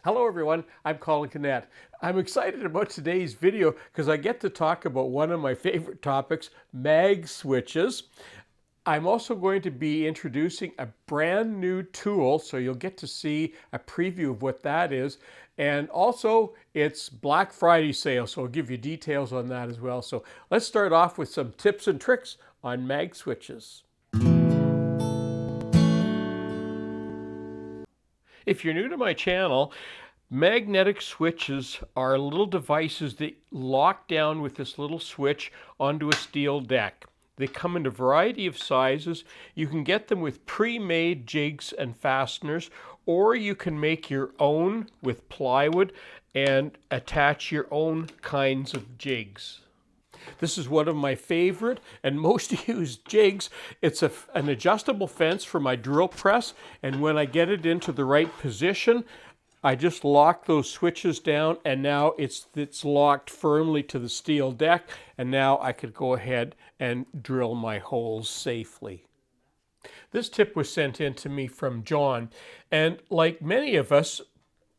Hello everyone, I'm Colin Canet. I'm excited about today's video because I get to talk about one of my favorite topics, Magswitches. I'm also going to be introducing a brand new tool, so you'll get to see a preview of what that is. And also, it's Black Friday sale, so I'll give you details on that as well. So let's start off with some tips and tricks on Magswitches. If you're new to my channel, magnetic switches are little devices that lock down with this little switch onto a steel deck. They come in a variety of sizes. You can get them with pre-made jigs and fasteners, or you can make your own with plywood and attach your own kinds of jigs. This is one of my favorite and most used jigs. It's an adjustable fence for my drill press, and when I get it into the right position, I just lock those switches down, and now it's locked firmly to the steel deck, and now I could go ahead and drill my holes safely. This tip was sent in to me from John, and like many of us,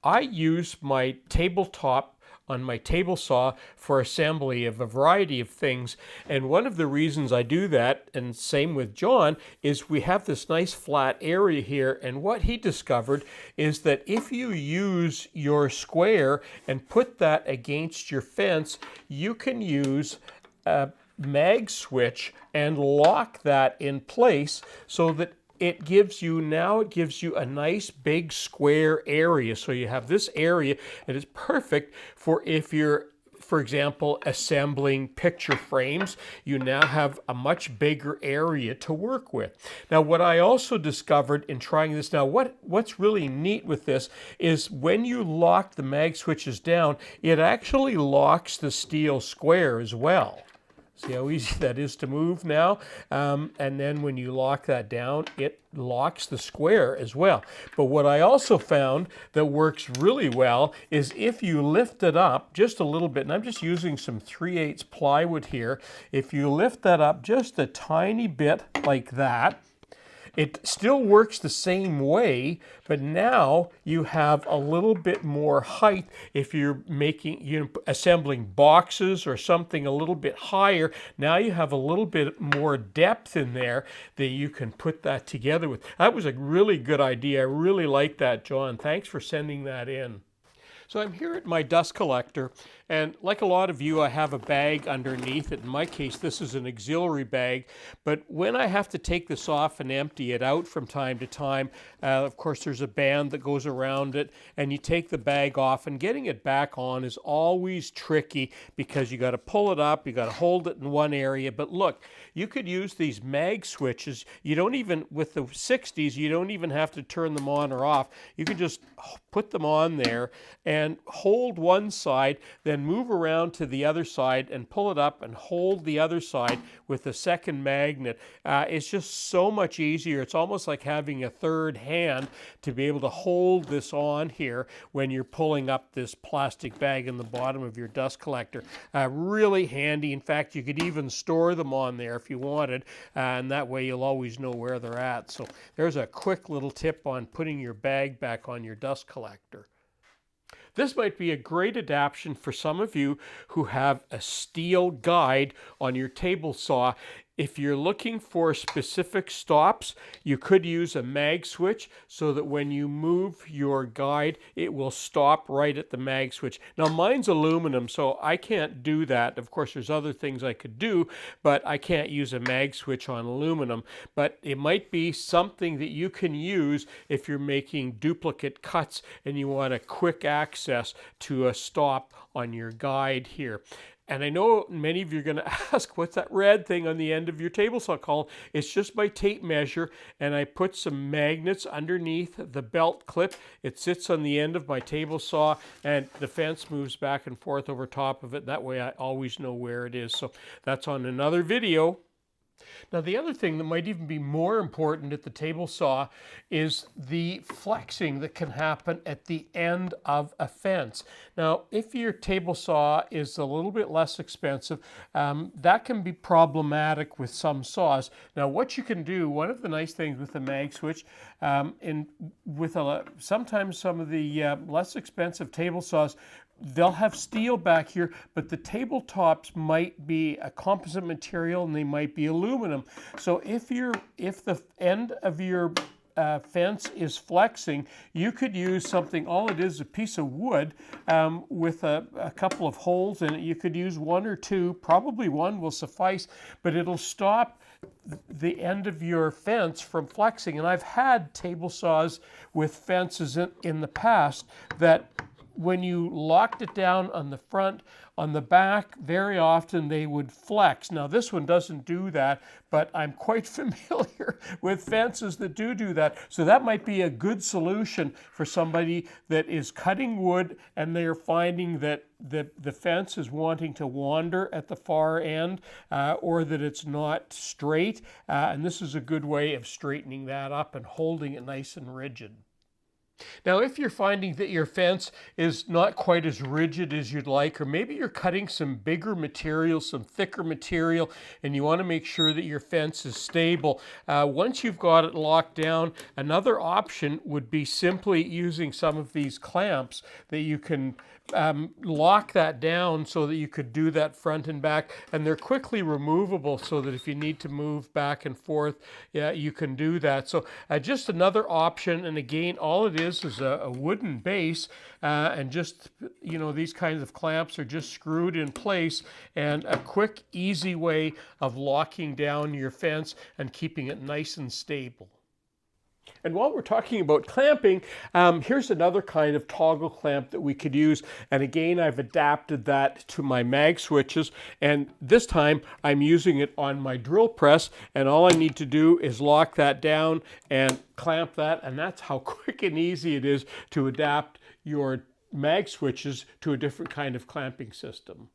I use my tabletop on my table saw for assembly of a variety of things. And one of the reasons I do that, and same with John, is we have this nice flat area here. And what he discovered is that if you use your square and put that against your fence, you can use a Magswitch and lock that in place so that it gives you a nice big square area. So you have this area that is perfect for if you're, for example, assembling picture frames. You now have a much bigger area to work with. Now, what I also discovered in trying this, now what's really neat with this is when you lock the Magswitches down, it actually locks the steel square as well. See how easy that is to move now? And then when you lock that down, it locks the square as well. But what I also found that works really well is if you lift it up just a little bit, and I'm just using some 3/8 plywood here, if you lift that up just a tiny bit like that, it still works the same way, but now you have a little bit more height. If you're assembling boxes or something a little bit higher, now you have a little bit more depth in there that you can put that together with. That was a really good idea. I really like that, John. Thanks for sending that in. So I'm here at my dust collector, and like a lot of you, I have a bag underneath it. In my case, this is an auxiliary bag, but when I have to take this off and empty it out from time to time, of course there's a band that goes around it, and you take the bag off, and getting it back on is always tricky because you got to pull it up, you got to hold it in one area. But look, you could use these Magswitches. You don't even, with the 60s, you don't even have to turn them on or off. You can just put them on there and hold one side, then move around to the other side and pull it up and hold the other side with the second magnet. It's just so much easier. It's almost like having a third hand to be able to hold this on here when you're pulling up this plastic bag in the bottom of your dust collector. Really handy. In fact, you could even store them on there if you wanted, and that way you'll always know where they're at. So there's a quick little tip on putting your bag back on your dust collector. This might be a great adaptation for some of you who have a steel guide on your table saw. If you're looking for specific stops, you could use a Magswitch so that when you move your guide, it will stop right at the Magswitch. Now mine's aluminum, so I can't do that. Of course, there's other things I could do, but I can't use a Magswitch on aluminum. But it might be something that you can use if you're making duplicate cuts and you want a quick access to a stop on your guide here. And I know many of you are going to ask, what's that red thing on the end of your table saw, Colin? It's just my tape measure, and I put some magnets underneath the belt clip. It sits on the end of my table saw, and the fence moves back and forth over top of it. That way I always know where it is. So that's on another video. Now, the other thing that might even be more important at the table saw is the flexing that can happen at the end of a fence. Now, if your table saw is a little bit less expensive, that can be problematic with some saws. Now, what you can do, one of the nice things with the Magswitch, sometimes some of the less expensive table saws, they'll have steel back here, but the tabletops might be a composite material and they might be aluminum. So if the end of your fence is flexing, you could use something, all it is a piece of wood with a couple of holes in it. You could use one or two, probably one will suffice, but it'll stop the end of your fence from flexing. And I've had table saws with fences in the past that when you locked it down on the front, on the back, very often they would flex. Now this one doesn't do that, but I'm quite familiar with fences that do that. So that might be a good solution for somebody that is cutting wood and they're finding that the fence is wanting to wander at the far end or that it's not straight. And this is a good way of straightening that up and holding it nice and rigid. Now, if you're finding that your fence is not quite as rigid as you'd like, or maybe you're cutting some bigger material, some thicker material, and you want to make sure that your fence is stable, once you've got it locked down, another option would be simply using some of these clamps that you can lock that down so that you could do that front and back, and they're quickly removable so that if you need to move back and forth, you can do that. So just another option, and again, all it is a wooden base, and just, these kinds of clamps are just screwed in place, and a quick, easy way of locking down your fence and keeping it nice and stable. And while we're talking about clamping, here's another kind of toggle clamp that we could use. And again, I've adapted that to my Magswitches. And this time I'm using it on my drill press. And all I need to do is lock that down and clamp that. And that's how quick and easy it is to adapt your Magswitches to a different kind of clamping system.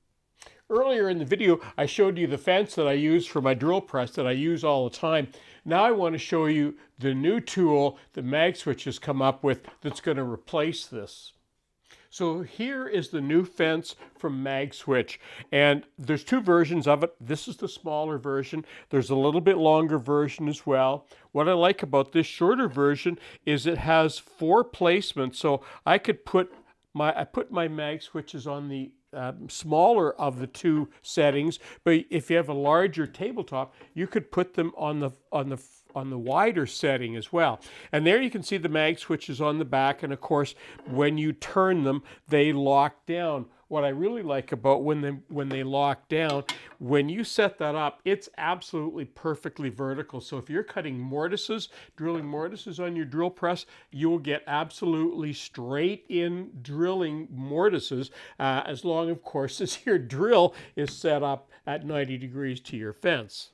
Earlier in the video, I showed you the fence that I use for my drill press that I use all the time. Now I want to show you the new tool that Magswitch has come up with that's going to replace this. So here is the new fence from Magswitch, and there's two versions of it. This is the smaller version. There's a little bit longer version as well. What I like about this shorter version is it has 4 placements, so I could put my Magswitches on the smaller of the 2 settings, but if you have a larger tabletop, you could put them on the wider setting as well. And there you can see the Magswitches on the back, and of course when you turn them they lock down. What I really like about when they lock down, when you set that up, it's absolutely perfectly vertical. So if you're cutting mortises, drilling mortises on your drill press, you will get absolutely straight in drilling mortises, as long, of course, as your drill is set up at 90 degrees to your fence.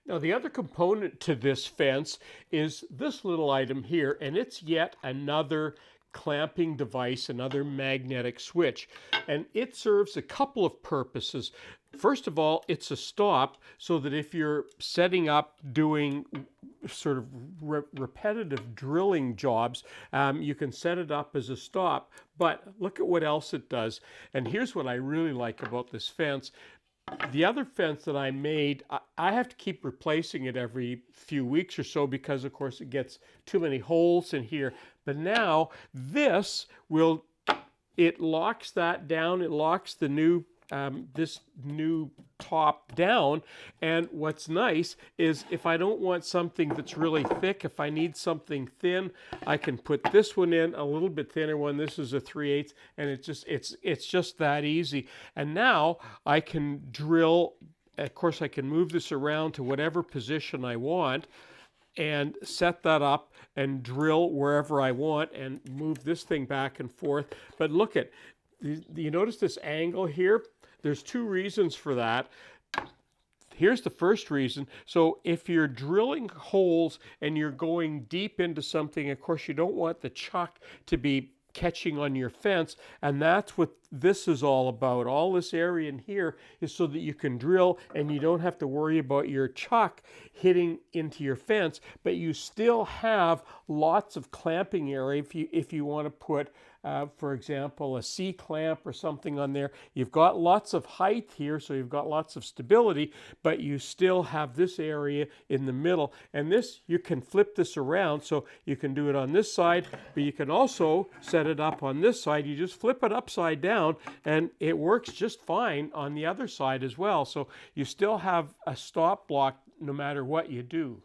Now, the other component to this fence is this little item here, and it's yet another clamping device, another magnetic switch, and it serves a couple of purposes. First of all, it's a stop, so that if you're setting up doing sort of repetitive drilling jobs, you can set it up as a stop. But look at what else it does, and here's what I really like about this fence. The other fence that I made, I have to keep replacing it every few weeks or so because, of course, it gets too many holes in here. But now this it locks that down. It locks the new this new top down, and what's nice is if I don't want something that's really thick, if I need something thin, I can put this one in, a little bit thinner one. This is a 3/8, and it's just that easy. And now I can drill. Of course, I can move this around to whatever position I want and set that up and drill wherever I want and move this thing back and forth. But look at, you notice this angle here? There's 2 reasons for that. Here's the first reason. So if you're drilling holes and you're going deep into something, of course you don't want the chuck to be catching on your fence, and that's what this is all about. All this area in here is so that you can drill and you don't have to worry about your chuck hitting into your fence, but you still have lots of clamping area if you want to put for example, a C-clamp or something on there. You've got lots of height here, so you've got lots of stability, but you still have this area in the middle. And this, you can flip this around, so you can do it on this side, but you can also set it up on this side. You just flip it upside down, and it works just fine on the other side as well. So you still have a stop block no matter what you do.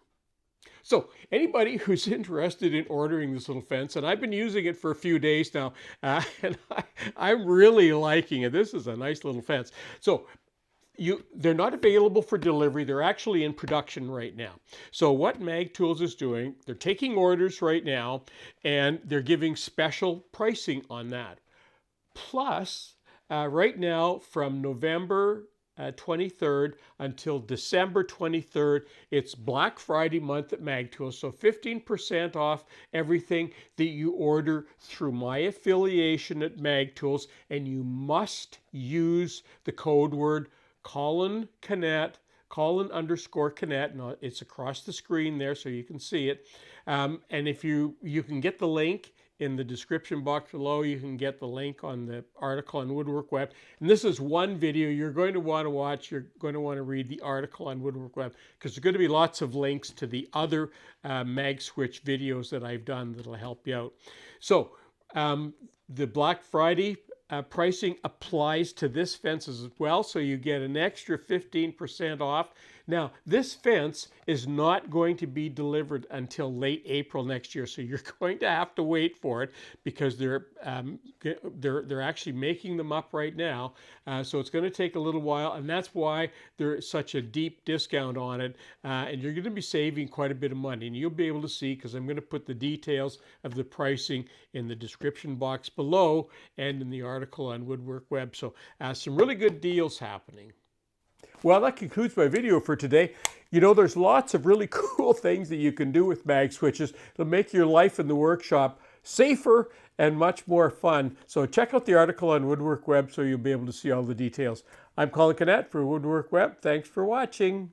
So anybody who's interested in ordering this little fence, and I've been using it for a few days now, and I'm really liking it. This is a nice little fence. So they're not available for delivery. They're actually in production right now. So what Mag Tools is doing, they're taking orders right now, and they're giving special pricing on that. Plus, right now from November 23rd until December 23rd. It's Black Friday month at Mag Tools, so 15% off everything that you order through my affiliation at Mag Tools, and you must use the code word Colin_Canet, and it's across the screen there so you can see it. And if you can get the link in the description box below. You can get the link on the article on Woodwork Web. And this is one video you're going to want to watch. You're going to want to read the article on Woodwork Web, because there's going to be lots of links to the other Magswitch videos that I've done that'll help you out. So the Black Friday pricing applies to this fence as well, so you get an extra 15% off. Now, this fence is not going to be delivered until late April next year, so you're going to have to wait for it, because they're actually making them up right now. So it's going to take a little while, and that's why there's such a deep discount on it. And you're going to be saving quite a bit of money, and you'll be able to see, because I'm going to put the details of the pricing in the description box below and in the article on Woodwork Web. So some really good deals happening. Well, that concludes my video for today. You know, there's lots of really cool things that you can do with Magswitches to make your life in the workshop safer and much more fun. So check out the article on Woodwork Web so you'll be able to see all the details. I'm Colin Canet for Woodwork Web. Thanks for watching.